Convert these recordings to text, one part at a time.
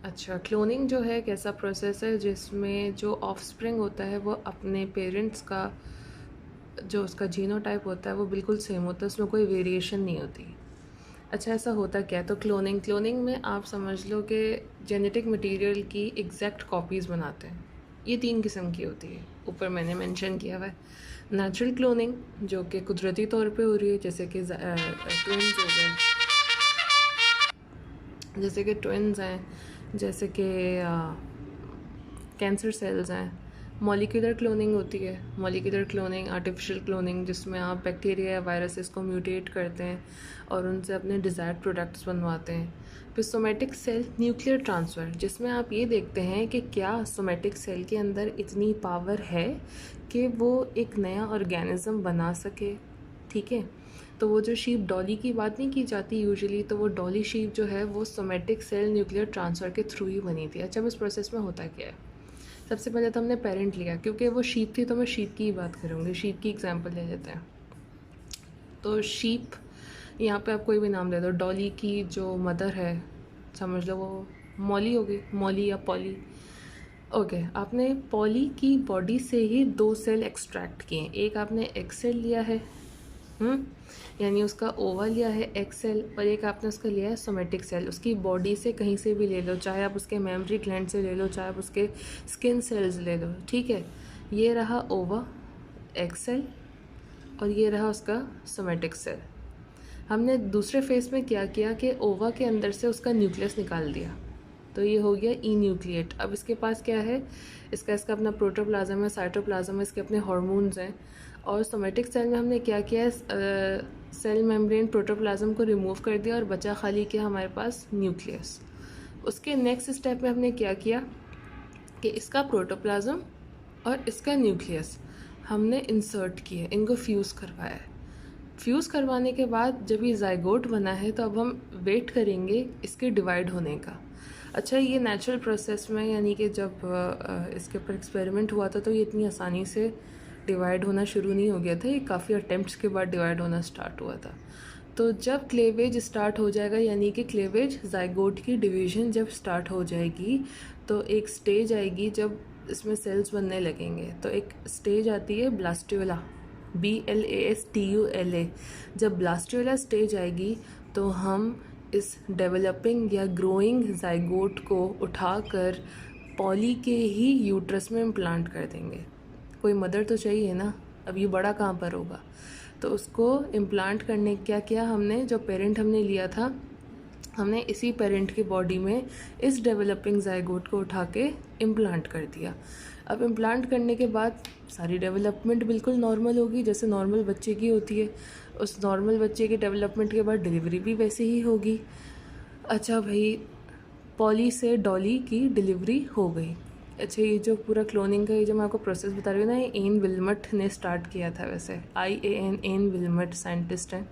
अच्छा, क्लोनिंग जो है एक ऐसा प्रोसेस है जिसमें जो ऑफस्प्रिंग होता है वो अपने पेरेंट्स का जो उसका जीनोटाइप होता है वो बिल्कुल सेम होता है, उसमें कोई वेरिएशन नहीं होती। अच्छा, ऐसा होता क्या है? तो क्लोनिंग में आप समझ लो कि जेनेटिक मटेरियल की एग्जैक्ट कॉपीज़ बनाते हैं। ये 3 किस्म की होती है, ऊपर मैंने मेंशन किया हुआ है। नेचुरल क्लोनिंग जो कि कुदरती तौर पे हो रही है, जैसे कि ट्विन्स हैं, जैसे कि कैंसर सेल्स हैं। मॉलिक्यूलर क्लोनिंग होती है, मॉलिक्यूलर क्लोनिंग, आर्टिफिशियल क्लोनिंग, जिसमें आप बैक्टीरिया या वायरसेस को म्यूटेट करते हैं और उनसे अपने डिज़ायर्ड प्रोडक्ट्स बनवाते हैं। फिर सोमेटिक सेल न्यूक्लियर ट्रांसफ़र, जिसमें आप ये देखते हैं कि क्या सोमेटिक सेल के अंदर इतनी पावर है कि वो एक नया ऑर्गेनिज़म बना सके। ठीक है, तो वो जो शीप डॉली की बात नहीं की जाती यूजुअली, तो वो डॉली शीप जो है वो सोमेटिक सेल न्यूक्लियर ट्रांसफ़र के थ्रू ही बनी थी। अच्छा, अब इस प्रोसेस में होता क्या है? सबसे पहले तो हमने पेरेंट लिया, क्योंकि वो शीप थी तो मैं शीप की ही बात करूँगी। शीप की एग्जांपल ले लेते हैं। तो शीप, यहाँ पे आप कोई भी नाम ले दो। डॉली की जो मदर है, समझ लो वो मॉली होगी, मॉली या पॉली। ओके, आपने पॉली की बॉडी से ही 2 सेल एक्सट्रैक्ट किए। एक आपने एक्स सेल लिया है, यानी उसका ओवा लिया है एक्स सेल, और एक आपने उसका लिया है सोमेटिक सेल। उसकी बॉडी से कहीं से भी ले लो, चाहे आप उसके मेमरी ग्लैंड से ले लो, चाहे आप उसके स्किन सेल्स ले लो। ठीक है, ये रहा ओवा एक्स सेल और ये रहा उसका सोमेटिक सेल। हमने दूसरे फेस में क्या किया कि ओवा के अंदर से उसका न्यूक्लियस निकाल दिया, तो ये हो गया ई न्यूक्लिएट। अब इसके पास क्या है? इसका अपना प्रोटोप्लाज्म है, साइटोप्लाज्म है, इसके अपने हार्मोन्स हैं। और सोमेटिक सेल में हमने क्या किया है? सेल मेम्ब्रेन प्रोटोप्लाज्म को रिमूव कर दिया और बचा खाली क्या हमारे पास? न्यूक्लियस। उसके नेक्स्ट स्टेप में हमने क्या किया कि इसका प्रोटोप्लाज्म और इसका न्यूक्लियस हमने इंसर्ट किए, इनको फ्यूज़ करवाया। फ्यूज़ करवाने के बाद जब ये ज़ाइगोट बना है तो अब हम वेट करेंगे इसके डिवाइड होने का। अच्छा, ये नेचुरल प्रोसेस में, यानी कि जब इसके ऊपर एक्सपेरिमेंट हुआ था तो ये इतनी आसानी से डिवाइड होना शुरू नहीं हो गया था, ये काफ़ी अटेम्प्ट्स के बाद डिवाइड होना स्टार्ट हुआ था। तो जब क्लेवेज स्टार्ट हो जाएगा, यानी कि क्लेवेज ज़ाइगोट की डिवीज़न जब स्टार्ट हो जाएगी, तो एक स्टेज आएगी जब इसमें सेल्स बनने लगेंगे। तो एक स्टेज आती है ब्लास्टुला, BLASTULA। जब ब्लास्टुला स्टेज आएगी तो हम इस डेवलपिंग या ग्रोइंग ज़ाइगोट को उठाकर पॉली के ही यूट्रस में इम्प्लांट कर देंगे। कोई मदर तो चाहिए ना, अब ये बड़ा कहाँ पर होगा? तो उसको इम्प्लांट करने क्या किया हमने? जो पेरेंट हमने लिया था, हमने इसी पेरेंट की बॉडी में इस डेवलपिंग ज़ाइगोट को उठा के इम्प्लांट कर दिया। अब इम्प्लांट करने के बाद सारी डेवलपमेंट बिल्कुल नॉर्मल होगी, जैसे नॉर्मल बच्चे की होती है। उस नॉर्मल बच्चे की डेवलपमेंट के बाद डिलीवरी भी वैसे ही होगी। अच्छा भाई, पॉली से डॉली की डिलीवरी हो गई। अच्छा, ये जो पूरा क्लोनिंग का ये जो मैं आपको प्रोसेस बता रही हूँ ना, ये एन विल्मट ने स्टार्ट किया था। वैसे एन विल्मट साइंटिस्ट हैं,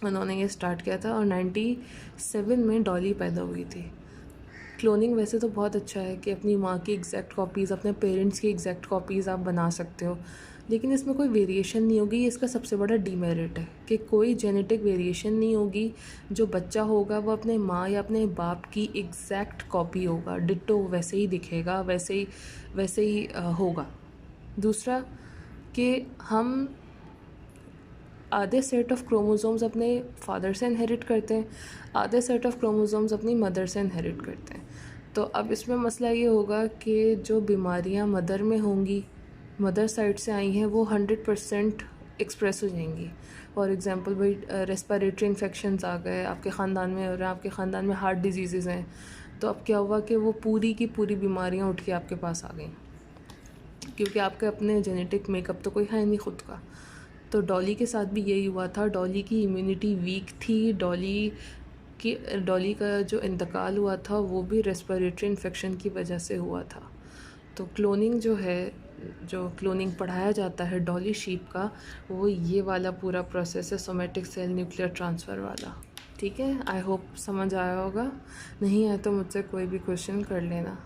उन्होंने ये स्टार्ट किया था और 97 में डॉली पैदा हुई थी। क्लोनिंग वैसे तो बहुत अच्छा है कि अपनी माँ की एग्जैक्ट कॉपीज़, अपने पेरेंट्स की एग्जैक्ट कॉपीज़ आप बना सकते हो, लेकिन इसमें कोई वेरिएशन नहीं होगी। ये इसका सबसे बड़ा डीमेरिट है कि कोई जेनेटिक वेरिएशन नहीं होगी। जो बच्चा होगा वो अपने माँ या अपने बाप की एग्जैक्ट कॉपी होगा, डिट्टो वैसे ही दिखेगा, वैसे ही होगा। दूसरा कि हम आधे सेट ऑफ क्रोमोसोम्स अपने फादर से इनहेरिट करते हैं, आधे सेट ऑफ क्रोमोसोम्स अपनी मदर से इनहेरिट करते हैं। तो अब इसमें मसला ये होगा कि जो बीमारियां मदर में होंगी, मदर साइड से आई हैं, वो 100% एक्सप्रेस हो जाएंगी। फॉर एग्ज़ाम्पल भाई, रेस्पिरेटरी इन्फेक्शंस आ गए आपके ख़ानदान में, और आपके ख़ानदान में हार्ट डिजीज़ हैं, तो अब क्या हुआ कि वो पूरी की पूरी बीमारियां उठ के आपके पास आ गई, क्योंकि आपके अपने जेनेटिक मेकअप तो कोई है नहीं ख़ुद का। तो डॉली के साथ भी यही हुआ था। डॉली की इम्यूनिटी वीक थी। डॉली का जो इंतकाल हुआ था वो भी रेस्पिरेटरी इन्फेक्शन की वजह से हुआ था। तो क्लोनिंग जो है, जो क्लोनिंग पढ़ाया जाता है डॉली शीप का, वो ये वाला पूरा प्रोसेस है, सोमेटिक सेल न्यूक्लियर ट्रांसफ़र वाला। ठीक है, आई होप समझ आया होगा। नहीं आया तो मुझसे कोई भी क्वेश्चन कर लेना।